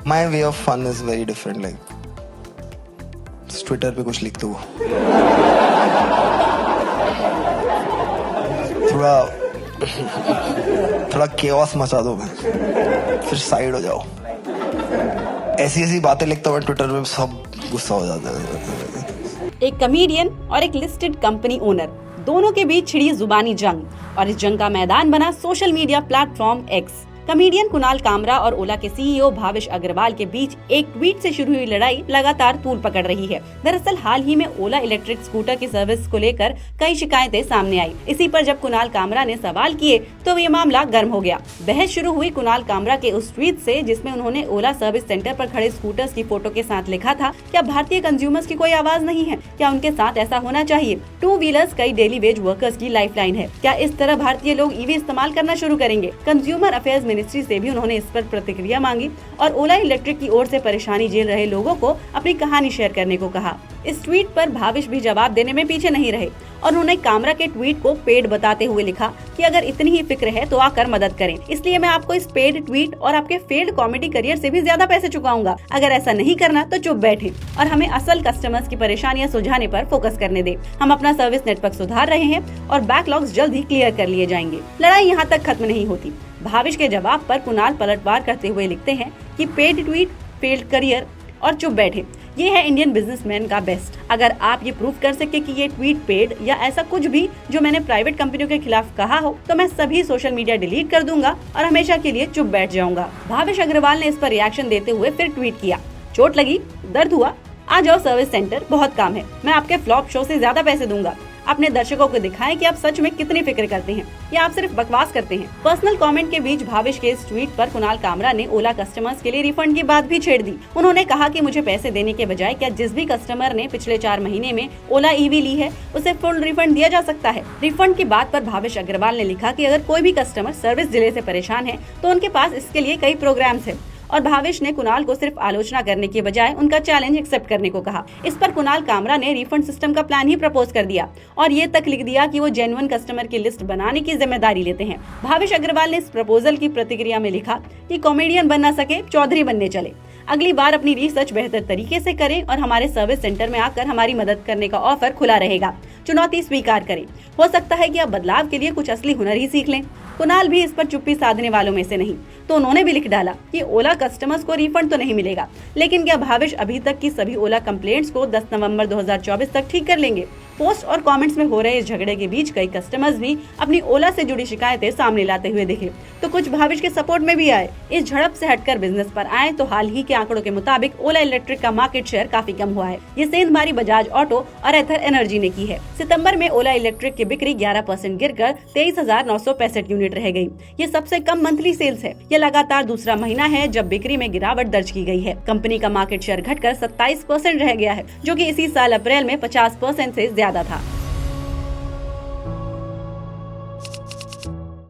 My way of fun is very different. Like Twitter पे कुछ लिख दो, थोड़ा केओस मचा दो, फिर साइड हो जाओ. ऐसी बातें लिखता हूँ ट्विटर पे, सब गुस्सा हो जाता है. एक कमेडियन और एक लिस्टेड कंपनी ओनर, दोनों के बीच छिड़ी जुबानी जंग, और इस जंग का मैदान बना social media platform x. Comedian Kunal Kamra और ओला के सीईओ भाविश अग्रवाल के बीच एक ट्वीट से शुरू हुई लड़ाई लगातार तूल पकड़ रही है. दरअसल हाल ही में ओला इलेक्ट्रिक स्कूटर की सर्विस को लेकर कई शिकायतें सामने आई. इसी पर जब कुणाल कामरा ने सवाल किए तो ये मामला गर्म हो गया. बहस शुरू हुई कुणाल कामरा के उस ट्वीट से जिसमें उन्होंने ओला सर्विस सेंटर पर खड़े स्कूटर्स की फोटो के साथ लिखा था, क्या भारतीय कंज्यूमर्स की कोई आवाज नहीं है? क्या उनके साथ ऐसा होना चाहिए? टू व्हीलर्स कई डेली वेज वर्कर्स की लाइफलाइन है. क्या इस तरह भारतीय लोग ईवी इस्तेमाल करना शुरू करेंगे? कंज्यूमर अफेयर्स मिनिस्ट्री से भी उन्होंने इस पर प्रतिक्रिया मांगी और ओला इलेक्ट्रिक की ओर से परेशानी झेल रहे लोगों को अपनी कहानी शेयर करने को कहा. इस ट्वीट पर भाविश भी जवाब देने में पीछे नहीं रहे और उन्होंने कामरा के ट्वीट को पेड बताते हुए लिखा कि अगर इतनी ही फिक्र है तो आकर मदद करें. इसलिए मैं आपको इस पेड ट्वीट और आपके फेल्ड कॉमेडी करियर से भी ज्यादा पैसे चुकाऊंगा. अगर ऐसा नहीं करना तो चुप बैठे और हमें असल कस्टमर्स की परेशानियां सुलझाने पर फोकस करने दे. हम अपना सर्विस नेटवर्क सुधार रहे हैं और बैकलॉग्स जल्द ही क्लियर कर लिए जाएंगे. लड़ाई यहाँ तक खत्म नहीं होती. भाविश के जवाब पर कुणाल पलटवार करते हुए लिखते हैं कि पेड ट्वीट, फेल्ड करियर और चुप बैठे, ये है इंडियन बिजनेसमैन का बेस्ट. अगर आप ये प्रूफ कर सके कि ये ट्वीट पेड या ऐसा कुछ भी जो मैंने प्राइवेट कंपनियों के खिलाफ कहा हो तो मैं सभी सोशल मीडिया डिलीट कर दूंगा और हमेशा के लिए चुप बैठ जाऊंगा. भाविश अग्रवाल ने इस पर रिएक्शन देते हुए फिर ट्वीट किया, चोट लगी, दर्द हुआ, आ जाओ सर्विस सेंटर, बहुत काम है, मैं आपके फ्लॉप शो से ज्यादा पैसे दूंगा. अपने दर्शकों को दिखाएं कि आप सच में कितनी फिक्र करते हैं या आप सिर्फ बकवास करते हैं. पर्सनल कमेंट के बीच भाविश के इस ट्वीट पर कुणाल कामरा ने ओला कस्टमर्स के लिए रिफंड की बात भी छेड़ दी. उन्होंने कहा कि मुझे पैसे देने के बजाय क्या जिस भी कस्टमर ने पिछले 4 महीने में ओला ईवी ली है उसे फुल रिफंड दिया जा सकता है. रिफंड की बात पर भाविश अग्रवाल ने लिखा कि अगर कोई भी कस्टमर सर्विस डिले से परेशान है तो उनके पास इसके लिए कई प्रोग्राम्स है. और भाविश ने कुणाल को सिर्फ आलोचना करने के बजाय उनका चैलेंज एक्सेप्ट करने को कहा. इस पर कुणाल कामरा ने रिफंड सिस्टम का प्लान ही प्रपोज कर दिया और ये तक लिख दिया कि वो जेन्युइन कस्टमर की लिस्ट बनाने की जिम्मेदारी लेते हैं. भाविश अग्रवाल ने इस प्रपोजल की प्रतिक्रिया में लिखा कि कॉमेडियन बन न सके, चौधरी बनने चले. अगली बार अपनी रिसर्च बेहतर तरीके से करें और हमारे सर्विस सेंटर में आकर हमारी मदद करने का ऑफर खुला रहेगा. चुनौती स्वीकार करें. हो सकता है कि आप बदलाव के लिए कुछ असली हुनर ही सीख लें. कुणाल भी इस पर चुप्पी साधने वालों में से नहीं, तो उन्होंने भी लिख डाला कि ओला कस्टमर्स को रिफंड तो नहीं मिलेगा, लेकिन क्या भाविश अभी तक की सभी ओला कंप्लेंट्स को 10 नवंबर 2024 तक ठीक कर लेंगे? पोस्ट और कमेंट्स में हो रहे इस झगड़े के बीच कई कस्टमर्स भी अपनी ओला से जुड़ी शिकायतें सामने लाते हुए दिखे, तो कुछ भाविश के सपोर्ट में भी आए. इस झड़प से हटकर बिजनेस पर आए तो हाल ही के आंकड़ों के मुताबिक ओला इलेक्ट्रिक का मार्केट शेयर काफी कम हुआ है. ये सेंधमारी, बजाज ऑटो और एथर एनर्जी ने की है. सितंबर में ओला इलेक्ट्रिक की बिक्री 11% गिरकर 23,965 यूनिट रह गई. ये सबसे कम मंथली सेल्स है. यह लगातार दूसरा महीना है जब बिक्री में गिरावट दर्ज की गई है. कंपनी का मार्केट शेयर घटकर 27% रह गया है, जो कि इसी साल अप्रैल में 50% से ज्यादा था.